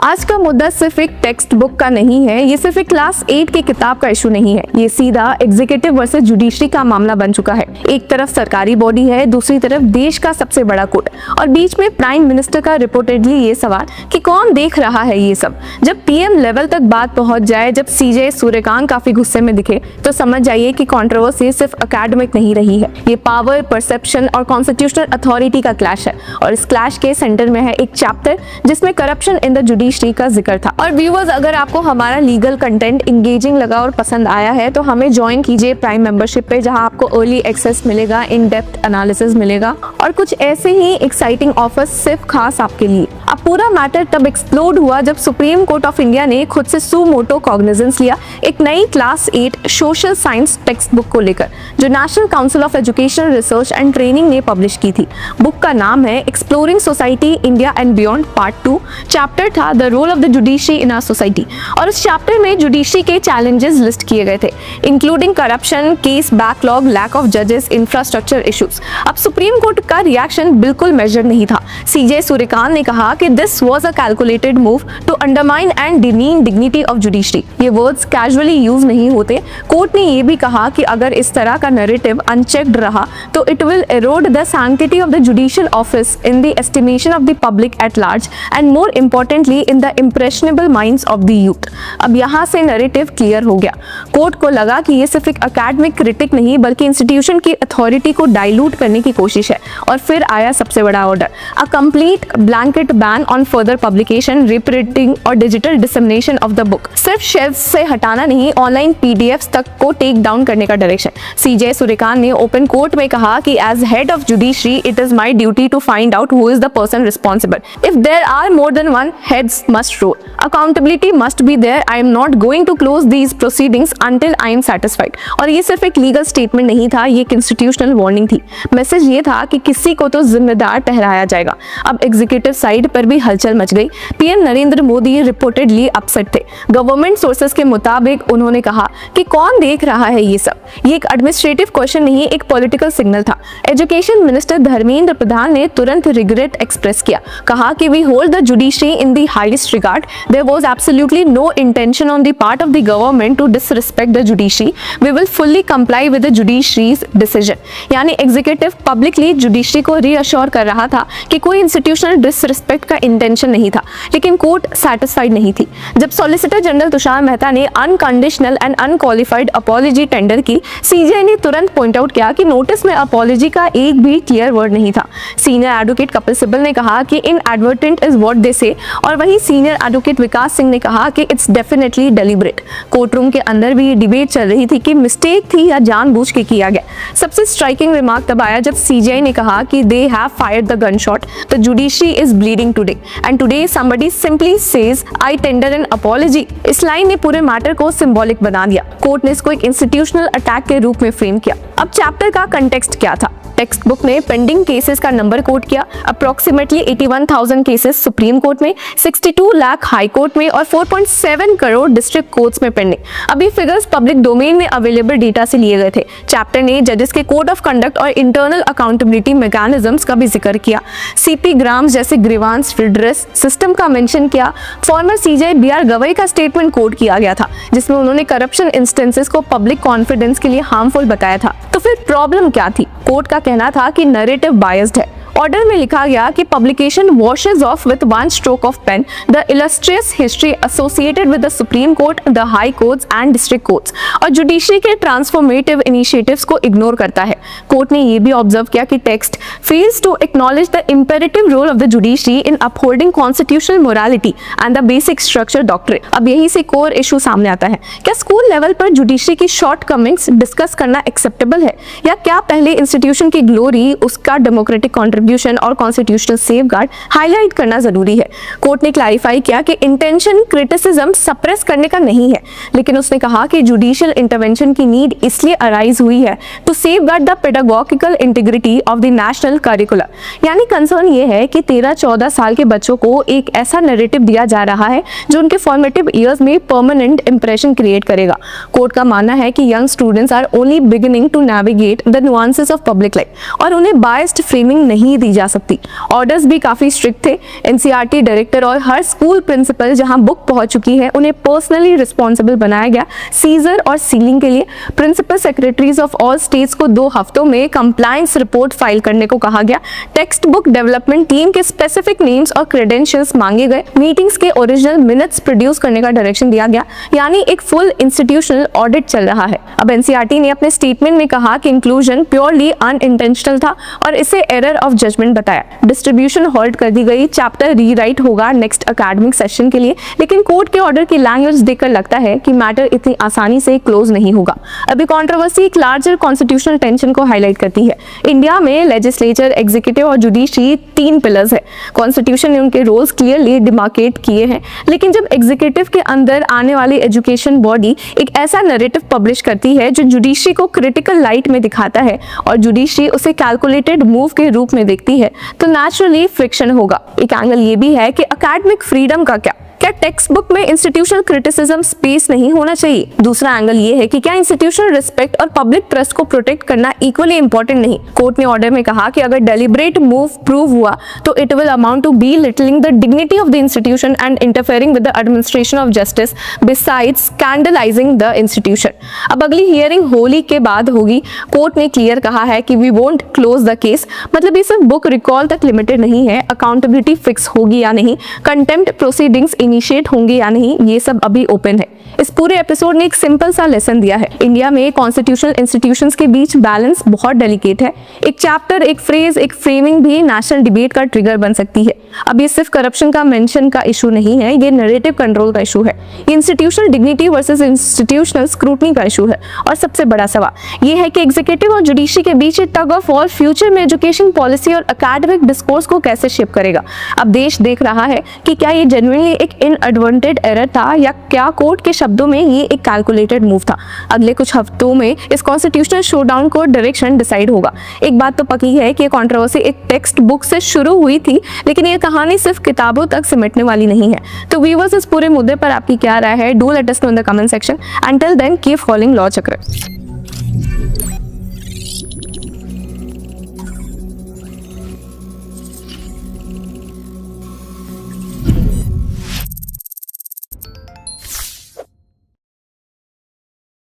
आज का मुद्दा सिर्फ एक टेक्स्ट बुक का नहीं है, ये सिर्फ एक क्लास 8 की किताब का इशू नहीं है। ये सीधा एग्जीक्यूटिव वर्सेस जुडिशरी का मामला बन चुका है। एक तरफ सरकारी बॉडी है, दूसरी तरफ देश का सबसे बड़ा कोर्ट, और बीच में प्राइम मिनिस्टर का रिपोर्टेडली ये सवाल कि कौन देख रहा है ये सब। जब पीएम लेवल तक बात पहुंच जाए, जब सीजे सूर्यकांत काफी गुस्से में दिखे, तो समझ जाइए कि कंट्रोवर्सी सिर्फ एकेडमिक नहीं रही है। ये पावर, परसेप्शन और कॉन्स्टिट्यूशनल अथॉरिटी का क्लैश है, और इस क्लैश के सेंटर में है एक चैप्टर जिसमें करप्शन इन द जुडिशरी का जिक्र था। और व्यूअर्स, अगर आपको हमारा लीगल कंटेंट इंगेजिंग लगा और पसंद आया है तो हमें ज्वाइन कीजिए प्राइम मेंबरशिप पे, जहां आपको अर्ली एक्सेस मिलेगा, इन डेप्थ एनालिसिस मिलेगा और कुछ ऐसे ही एक्साइटिंग ऑफर्स सिर्फ खास आपके लिए। अब पूरा मैटर तब एक्सप्लोड हुआ जब सुप्रीम कोर्ट ऑफ इंडिया ने खुद से सू मोटो कॉग्निजेंस लिया एक नई class 8 social science text book को लेकर, जो national council of education research and training ने पब्लिश की थी। बुक का नाम है exploring society India and beyond part 2। Chapter था the role of the judiciary in our society, और इस चैप्टर में जुडिशरी के चैलेंजेस लिस्ट किए गए थे, including corruption, case backlog, lack of जजेस, इंफ्रास्ट्रक्चर इश्यूज। अब सुप्रीम कोर्ट का रिएक्शन बिल्कुल मेजर नहीं था। सीजे सूर्यकांत ने कहा कि this was a calculated move to undermine and demean dignity of judiciary. ये वर्ड्स कैजुअली यूज नहीं होते। कोर्ट ने ये भी कहा कि अगर इस तरह का नैरेटिव अनचेक्ड रहा तो it will arrowed the sanctity of the judicial office in the estimation of the public at large and more importantly in the impressionable minds of the youth. अब यहाँ से नैरेटिव क्लियर हो गया। Court को लगा कि ये सिर्फ एक एकेडमिक क्रिटिक नहीं बल्कि इंस्टीट्यूशन की अथॉरिटी को डाइल्यूट करने की कोशिश है। और फिर आया सबसे बड़ा order, a complete blanket ban on further publication, reprinting और digital dissemination of the book. सिर्फ शेल्फ से हटाना नहीं, ऑनलाइन पीडीएफ्स तक को टेक डाउन करने का डायरेक्शन। सीजे सूर्यकांत ने ओपन कोर्ट में कहा कि as head of judiciary it is my duty to find out who is the person responsible. If there are more than one heads must roll, accountability must be there. I am not going to close these proceedings until I am satisfied. और ये सिर्फ एक legal statement नहीं था, ये एक institutional warning थी। Message ये था कि किसी को तो जिम्मेदार ठहराया जाएगा। अब एग्जीक्यूटिव साइड पर भी हलचल मच गई। PM Narendra Modi reportedly upset थे। गवर्नमेंट सोर्सेस के मुताबिक उन्होंने कहा कि कौन देख रहा है ये सब। ये एक एडमिनिस्ट्रेटिव क्वेश्चन नहीं, एक पॉलिटिकल सिग्नल था। एजुकेशन मिनिस्टर धर्मेंद्र प्रधान ने तुरंत रिग्रेट एक्सप्रेस किया, कहा कि we hold the judiciary in the highest regard. There was absolutely no intention on the part of the government to disrespect the judiciary. We will fully comply with the judiciary's decision. यानी executive publicly judiciary को reassure कर रहा था कि कोई institutional disrespect का intention नहीं था। लेकिन कोर्ट सैटिस्फाइड नहीं थी। जब सॉलिसिटर जनरल तुषार मेहता ने unconditional and unqualified apology tender की, सीजे ने तुरंत पॉइंट आउट किया कि नोटिस में अपॉलजी का एक भी क्लियर वर्ड नहीं था। सीनियर एडवोकेट कपिल सिब्बल ने कहा कि इनएडवर्टेंट इज व्हाट दे से, और वहीं सीनियर एडवोकेट विकास सिंह ने कहा कि it's definitely deliberate. Court room के अंदर भी ये डिबेट चल रही थी कि मिस्टेक थी या जानबूझ के किया गया। सबसे स्ट्राइकिंग रिमार्क तब आया जब सीजे ने कहा कि they have fired the gun shot, the judiciary is bleeding today and today somebody simply says I tender an apology. इस लाइन ने पूरे मैटर को सिंबॉलिक बना दिया। कोर्ट ने इसको एक इंस्टीट्यूशनल अटैक के रूप में फ्रेम किया। अब चैप्टर का कंटेक्स्ट क्या था? टेक्स्ट बुक ने पेंडिंग केसेस का नंबर कोट किया। अप्रोक्सीमेटली 81,000 केसेस सुप्रीम कोर्ट में, 62 लाख हाई कोर्ट में और 4.7 करोड़ डिस्ट्रिक्ट कोर्ट्स में पेंडिंग। अभी फिगर्स पब्लिक डोमेन में अवेलेबल डेटा से लिए गए थे। चैप्टर ने जजेस के कोड ऑफ कंडक्ट और इंटरनल अकाउंटेबिलिटी मैकेनिज्म्स का भी जिक्र किया। सीपी ग्राम्स जैसे ग्रीवांस रिड्रेस सिस्टम का मेंशन किया। फॉर्मर सीजे बीआर गवई का स्टेटमेंट कोट किया गया था, जिसमें उन्होंने करप्शन इंस्टेंसेस को पब्लिक कॉन्फिडेंस के लिए हार्मफुल बताया था। तो फिर प्रॉब्लम क्या थी? कोर्ट का कहना था कि नैरेटिव बायस्ड है। ऑर्डर में लिखा गया कि publication washes off with one stroke of pen the illustrious history associated with the Supreme Court, the high courts and district courts, और जुडिशरी के ट्रांसफॉर्मेटिव इनिशिएटिव्स को इग्नोर करता है। कोर्ट ने यह भी ऑब्जर्व किया कि text fails to acknowledge the imperative role of the judiciary in upholding constitutional morality and the basic structure doctrine. अब यही से कोर इशू सामने आता है। क्या स्कूल लेवल पर जुडिशरी की शॉर्ट कमिंग्स डिस्कस करना एक्सेप्टेबल है, या क्या पहले इंस्टीट्यूशन की ग्लोरी, उसका डेमोक्रेटिक कॉन्ट्रीब्यूशन और कॉन्स्टिट्यूशनल सेफगार्ड हाईलाइट करना जरूरी है? कोर्ट ने क्लैरिफाई किया कि इंटेंशन क्रिटिसिज्म सप्रेस करने का नहीं है, लेकिन उसने कहा कि जुडिशियल इंटरवेंशन की नीड इसलिए अराइज हुई है to safeguard the pedagogical integrity of the national curriculum. यानी कंसर्न ये है कि 13-14 साल के बच्चों को एक ऐसा नैरेटिव दिया जा रहा है जो उनके फॉर्मेटिव ईयर्स में परमानेंट इंप्रेशन क्रिएट करेगा। कोर्ट का मानना है कि young students are only beginning to navigate the nuances of public life, और उन्हें बायस्ड फ्रेमिंग नहीं नहीं दी जा सकती। ऑर्डर्स भी काफी स्ट्रिक्ट थे। एनसीईआरटी डायरेक्टर और हर स्कूल प्रिंसिपल जहां बुक पहुंच चुकी है उन्हें पर्सनली रिस्पॉन्सिबल बनाया गया सीजर और सीलिंग के लिए। Principal secretaries of all states को 2 हफ्तों में कंप्लायंस रिपोर्ट फाइल करने को कहा गया। टेक्स्ट बुक डेवलपमेंट टीम के स्पेसिफिक नेम्स और क्रेडेंशियल्स मांगे गए। मीटिंग्स के ओरिजिनल मिनट्स प्रोड्यूस करने का डायरेक्शन दिया गया, यानी एक फुल इंस्टीट्यूशनल ऑडिट चल रहा है। अब एनसीईआरटी ने अपने स्टेटमेंट में कहा कि इंक्लूजन प्योरली अनइंटेंशनल था और इसे एरर ऑफ जजमेंट बताया। डिस्ट्रीब्यूशन हॉल्ट कर दी गई, चैप्टर रीराइट होगा नेक्स्ट एकेडमिक सेशन के लिए, लेकिन कोर्ट के ऑर्डर की लैंग्वेज देखकर लगता है कि मैटर इतनी आसानी से क्लोज नहीं होगा। अभी कंट्रोवर्सी एक लार्जर कॉन्स्टिट्यूशनल टेंशन को हाईलाइट करती है। इंडिया में लेजिस्लेचर, एग्जीक्यूटिव और जुडिशरी 3 पिलर्स है। कॉन्स्टिट्यूशन ने उनके रोल्स क्लियरली डिमार्केट किए हैं, लेकिन जब एग्जीक्यूटिव के अंदर आने वाली एजुकेशन बॉडी एक ऐसा नैरेटिव पब्लिश करती है जो जुडिशरी को क्रिटिकल लाइट में दिखाता है और जुडिशरी उसे कैलकुलेटेड मूव के रूप में देखती है, तो नेचुरली फ्रिक्शन होगा। एक एंगल ये भी है कि एकेडमिक फ्रीडम का क्या टेक्स्ट बुक में इंस्टीट्यूशनल क्रिटिसिज्म स्पेस नहीं होना चाहिए? दूसरा एंगल ये है कि क्या इंस्टीट्यूशनल रिस्पेक्ट और पब्लिक ट्रस्ट को प्रोटेक्ट करना इक्वली इंपॉर्टेंट नहीं? कोर्ट ने ऑर्डर में कहा कि अगर डेलिब्रेट मूव प्रूव हुआ तो it will amount to belittling the dignity of the institution and interfering with the administration of justice besides scandalising the institution. अब अगली हियरिंग होली के बाद होगी। कोर्ट ने क्लियर कहा है कि we won't close the case, मतलब ये सिर्फ बुक रिकॉल तक लिमिटेड नहीं है। अकाउंटेबिलिटी फिक्स होगी या नहीं, कंटेम्प्ट प्रोसीडिंग्स इनिशिएट होंगे या नहीं, ये सब अभी ओपन है। इस पूरे एपिसोड ने एक सिंपल सा लेसन दिया है। इंडिया में कॉन्स्टिट्यूशनल इंस्टीट्यूशंस के बीच बैलेंस बहुत डेलिकेट है। एक चैप्टर, एक फ्रेज, एक फ्रेमिंग भी नेशनल डिबेट का ट्रिगर बन सकती है। अब ये सिर्फ करप्शन का मेंशन का इशू नहीं है, ये नैरेटिव कंट्रोल का इशू है। Institutional dignity versus institutional scrutiny का इशू है। और सबसे बड़ा सवाल ये है कि एग्जीक्यूटिव और जुडिशरी के बीच टग ऑफ वॉर फ्यूचर में एजुकेशन पॉलिसी और एकेडमिक डिस्कोर्स को कैसे शेप करेगा। अब देश देख रहा है कि क्या ये जेन्युइनली एक इनएडवर्टेड एरर था या क्या कोर्ट के शब्दों में ये एक कैलकुलेटेड मूव था। अगले कुछ हफ्तों में इस कॉन्स्टिट्यूशनल शोडाउन को डायरेक्शन डिसाइड होगा। एक बात तो पक्की है कि ये कंट्रोवर्सी एक टेक्स्ट बुक से शुरू हुई थी, लेकिन ये कहानी सिर्फ किताबों तक सिमटने वाली नहीं है। तो व्यूअर्स, इस पूरे मुद्दे पर आपकी क्या राय है? Do let us know in the comment section. Until then keep following Law चक्र।